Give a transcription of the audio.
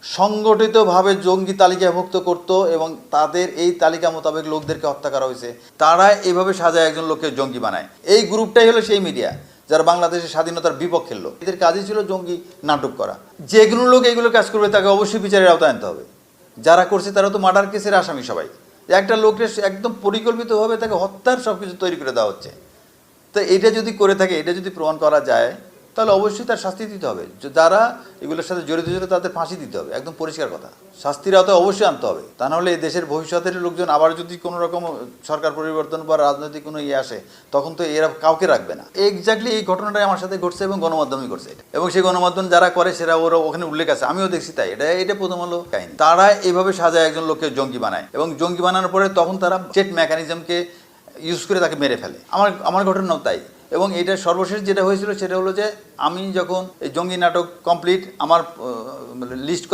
সংগঠিতভাবে জঙ্গি তালিকাভুক্ত করত এবং তাদের এই তালিকা মোতাবেক লোকদেরকে হত্যা করা হয়েছে। তারা এইভাবে সাজায় একজন লোককে জঙ্গি বানায়। এই গ্রুপটাই হলো সেই মিডিয়া যারা বাংলাদেশের স্বাধীনতার বিপক্ষের লোক। এদের কাজই ছিল জঙ্গি নাটক করা। যেগুলো লোক এইগুলো কাজ করবে তাকে অবশ্যই বিচারের আওতায় আনতে হবে। যারা করছে তারা তো মার্ডার কেসের আসামি সবাই। একটা লোকের একদম পরিকল্পিতভাবে তাকে হত্যার সব কিছু তৈরি করে দেওয়া হচ্ছে। তো এটা যদি করে থাকে, এটা যদি প্রমাণ করা যায়, তাহলে অবশ্যই তার শাস্তি দিতে হবে। যারা এগুলোর সাথে জড়িত ছিল তাদের ফাঁসি দিতে হবে, একদম পরিষ্কার কথা। শাস্তির আওতায় অবশ্যই আনতে হবে। তা নাহলে এই দেশের ভবিষ্যতের লোকজন আবার যদি কোনো রকম সরকার পরিবর্তন বা রাজনৈতিক কোনো আসে, তখন তো এরা কাউকে রাখবে না। এক্স্যাক্টলি এই ঘটনাটাই আমার সাথে ঘটছে এবং গণমাধ্যমই ঘটছে এটা। এবং সেই গণমাধ্যম যারা করে সেটা ওরা ওখানে উল্লেখ আছে, আমিও দেখছি। তাই এটা প্রথম হলো কাহিনী। তারা এইভাবে সাজায় একজন লোককে জঙ্গি বানায় এবং জঙ্গি বানানোর পরে তখন তারা চেট মেকানিজমকে ইউজ করে তাকে মেরে ফেলে। আমার ঘটনাও তাই। এবং এটা সর্বশেষ যেটা হয়েছিল সেটা হলো যে আমি যখন এই জঙ্গি নাটক কমপ্লিট আমার লিস্ট করা